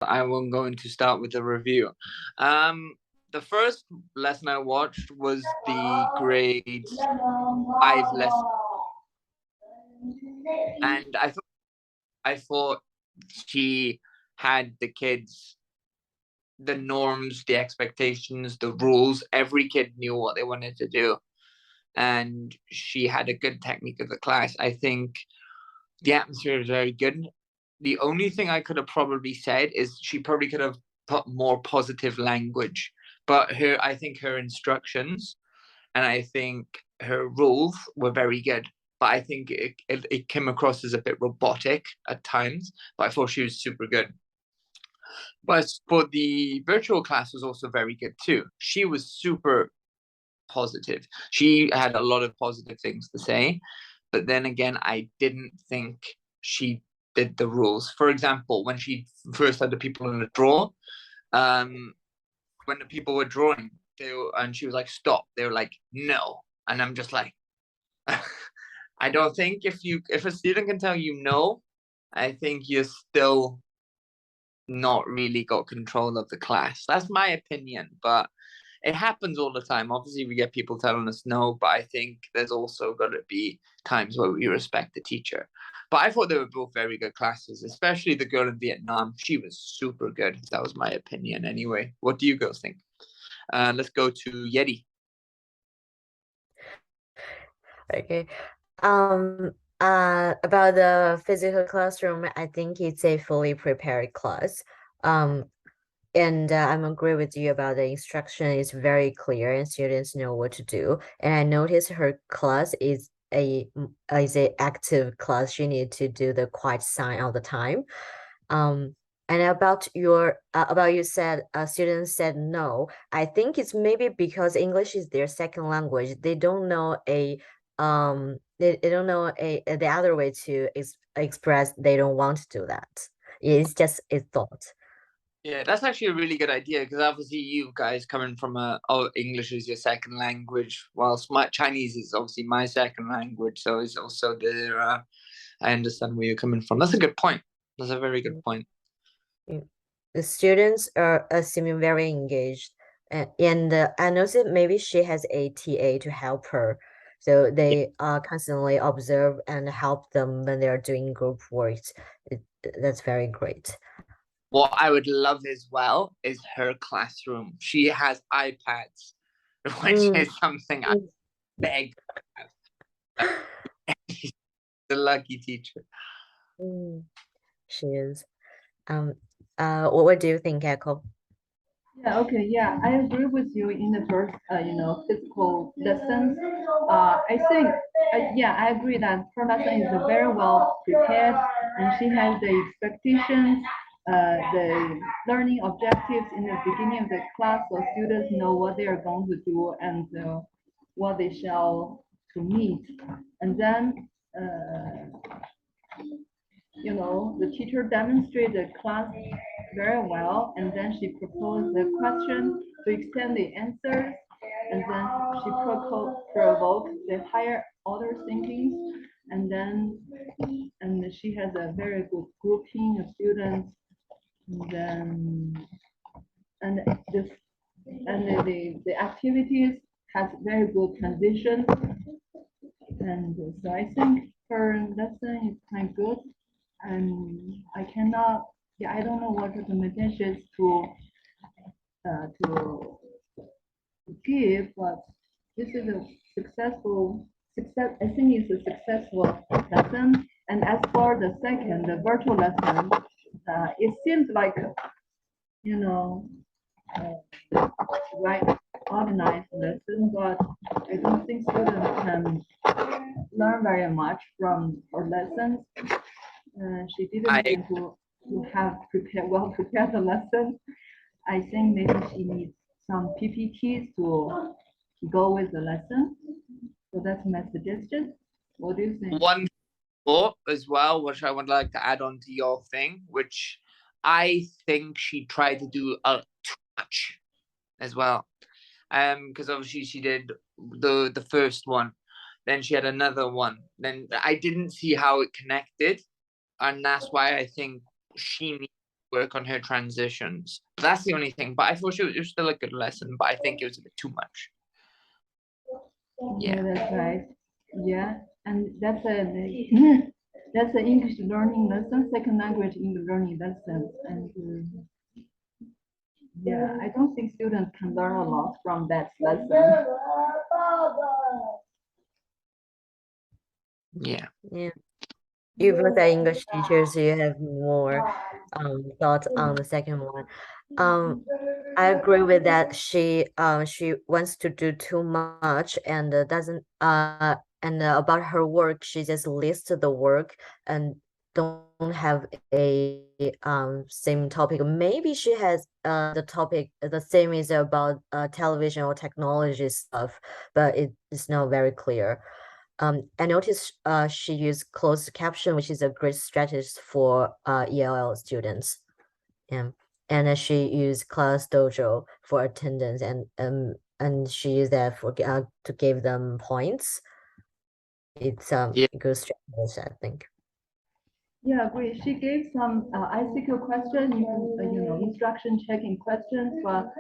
I am going to start with a review. The first lesson I watched was the grades 5 lesson, and I thought she had the kids, the norms, the expectations, the rules. Every kid knew what they wanted to do, and she had a good technique of the class. I think the atmosphere is very good. The only thing I could have probably said is she probably could have put more positive language, but I think her instructions and I think her rules were very good. But I think it came across as a bit robotic at times, but I thought she was super good. But for the virtual class was also very good too. She was super positive. She had a lot of positive things to say, but then again, I didn't think she did the rules. For example, when she first had the people in the draw, um, when the people were drawing, and she was like, "Stop!" They were like, "No," and I'm just like, I don't think if a student can tell you no, I think you're still not really got control of the class. That's my opinion, but it happens all the time. Obviously, we get people telling us no, but I think there's also got to be times where we respect the teacher. But I thought they were both very good classes, especially the girl in Vietnam. She was super good. That was my opinion anyway. What do you girls think? Let's go to Yedi. Okay. About the physical classroom, I think it's a fully prepared class. Um, and I'm agree with you about the instruction is very clear and students know what to do. And I noticed her class is a active class. She need to do the quiet sign all the time. Um, and about you said students said no. I think it's maybe because English is their second language. They don't know they don't know the other way to express they don't want to do that. It's just a thought. Yeah, that's actually a really good idea because obviously you guys coming from English is your second language, whilst my Chinese is obviously my second language, so it's also there. I understand where you're coming from. That's a good point. That's a very good point. Mm. The students are seeming very engaged, and I noticed maybe she has a TA to help her, so Yeah. they constantly observe and help them when they are doing group work. It, that's very great. What I would love as well is her classroom. She has iPads, which Mm. is something I beg. She's a lucky teacher. Mm. She is. Um. What do you think, Echo? Yeah, okay, yeah, I agree with you in the first, physical lessons. I think, yeah, I agree that her lesson is very well prepared, and she has the expectations, the learning objectives in the beginning of the class, so students know what they are going to do and what they shall to meet, and then. The teacher demonstrated the class very well, and then she proposed the question to extend the answers, and then she provoked the higher order thinking, and then she has a very good grouping of students, and then and this and the activities has very good transition, and so I think her lesson is kind of good, and I cannot, yeah, I don't know what recommendations to give, but this is a success. I think it's a successful lesson. And as for the second, the virtual lesson, it seems like you know right organized lesson, but I don't think students can learn very much from her lessons. She didn't I seem to have prepared the lesson. I think maybe she needs some PPTs to go with the lesson. So that's my suggestion. What do you think? one thought as well, which I would like to add on to your thing, which I think she tried to do too much as well. Because obviously she did the first one, then she had another one. Then I didn't see how it connected, and that's why I think she needs work on her transitions. That's the only thing. But I thought it was still a good lesson, but I think it was a bit too much. Yeah, that's right. Yeah, and that's a that's an English learning lesson, second language English learning lesson, and yeah, I don't think students can learn a lot from that lesson. Yeah. Yeah. You both are English teachers, so you have more thoughts on the second one. I agree with that. She wants to do too much and doesn't and about her work, she just lists the work and don't have a same topic. Maybe she has the topic the same is about television or technology stuff, but it is not very clear. I noticed she used closed caption, which is a great strategy for ELL students. Yeah. And she used Class Dojo for attendance and she used that for to give them points. It's Yeah. a good strategy, I think. Yeah, agree. She gave some ICQ question, instruction checking questions, but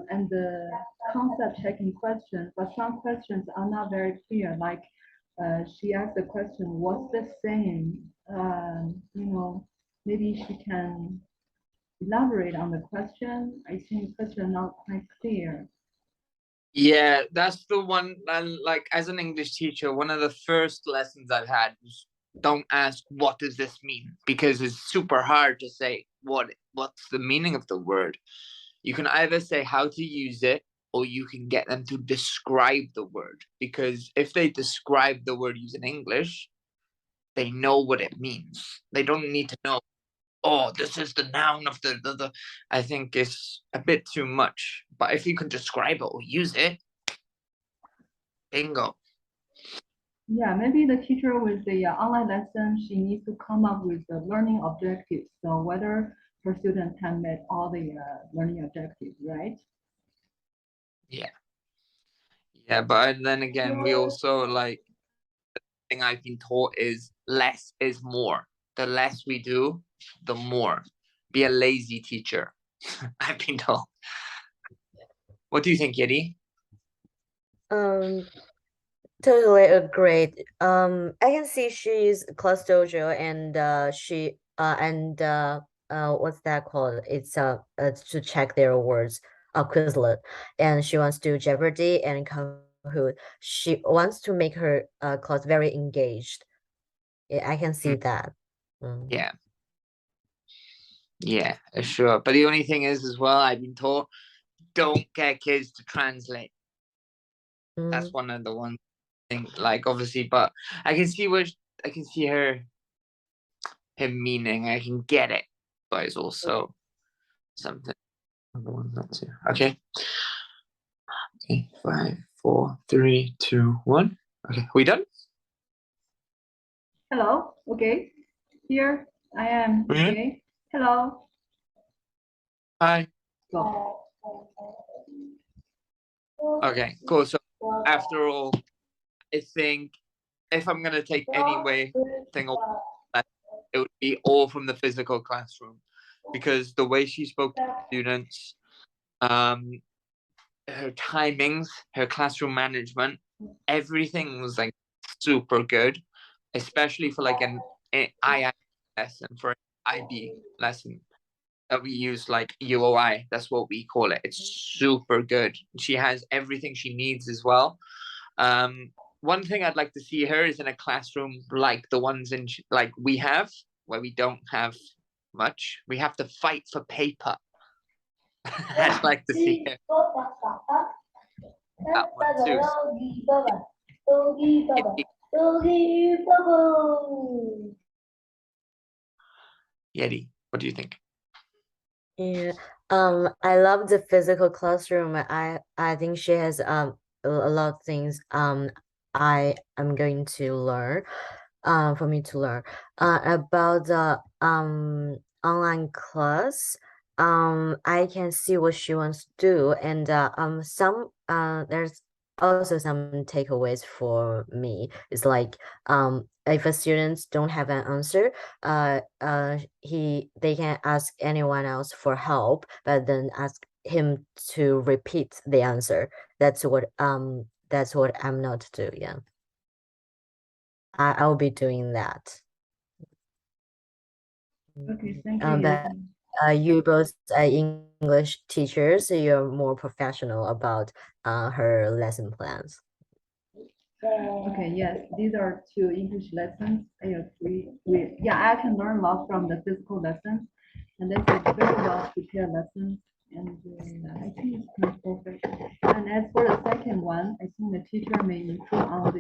and the concept checking questions, but some questions are not very clear. Like she asked the question, "What's the same?" Maybe she can elaborate on the question. I think the question not quite clear. Yeah, that's the one. And like, as an English teacher, one of the first lessons I've had was don't ask what does this mean, because it's super hard to say what's the meaning of the word. You can either say how to use it, or you can get them to describe the word, because if they describe the word using English, they know what it means. They don't need to know, oh, this is the noun of the. I think it's a bit too much. But if you can describe it or use it, bingo. Yeah, maybe the teacher with the online lesson, she needs to come up with the learning objectives. So whether her students can meet all the learning objectives, right? Yeah. Yeah, but then again, we also like the thing I've been taught is less is more. The less we do, the more. Be a lazy teacher. I've been told. What do you think, Yedi? Um, Totally agreed. I can see she's Class Dojo and what's that called? It's to check their words, Quizlet, and she wants to do Jeopardy and Kahoot. She wants to make her class very engaged. Yeah, I can see that. Mm. Yeah. Yeah, sure. But the only thing is, as well, I've been taught don't get kids to translate. That's one of the one thing. Like, obviously, but I can see I can see her meaning. I can get it, but it's also something. Okay. Okay. 5, 4, 3, 2, 1. Okay, we done? Hello, okay. Here I am, Okay. okay. Hello. Hi. Go. Okay, cool. So after all, I think if I'm gonna take thing away, it would be all from the physical classroom, because the way she spoke to students, her timings, her classroom management, everything was like super good, especially for like an II lesson, for an IB lesson that we use, like UOI. That's what we call it. It's super good. She has everything she needs as well. One thing I'd like to see her is in a classroom like the ones in like we have, where we don't have much. We have to fight for paper. I'd like to see her that one too. Yeti, what do you think? Yeah. I love the physical classroom. I think she has a lot of things I am going to learn for me to learn about the online class. I can see what she wants to do, and there's also some takeaways for me. It's like if a students don't have an answer, they can ask anyone else for help, but then ask him to repeat the answer. That's what I'm not do. Yeah, I'll be doing that. Okay, thank But you. you both are English teachers, so you're more professional about her lesson plans. Okay, yes, these are two English lessons. I agree. Yeah, I can learn a lot from the physical lessons, and this is very well prepared lessons, and I think it's quite perfect. And as for the second one, I think the teacher may improve on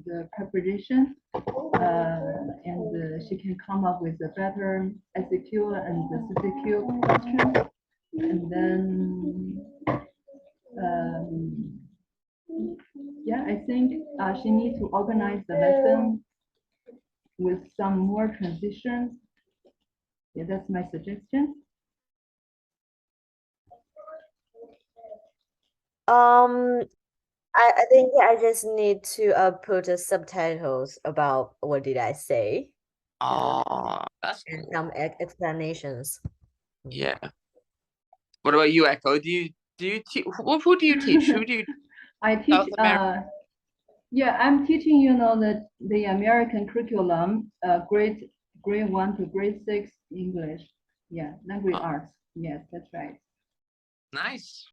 the preparation, and she can come up with a better SAQ and the CCQ question, and then. Um, yeah, I think she needs to organize the lesson with some more transitions. Yeah, that's my suggestion. I think I just need to put subtitles about what did I say That's and cool. some explanations. Yeah. What about you, Echo? Do you teach? Who do you teach? Who do you? I teach. South America. Yeah, I'm teaching. The American curriculum, grade 1 to grade 6 English. Yeah, language arts. Yes, that's right. Nice.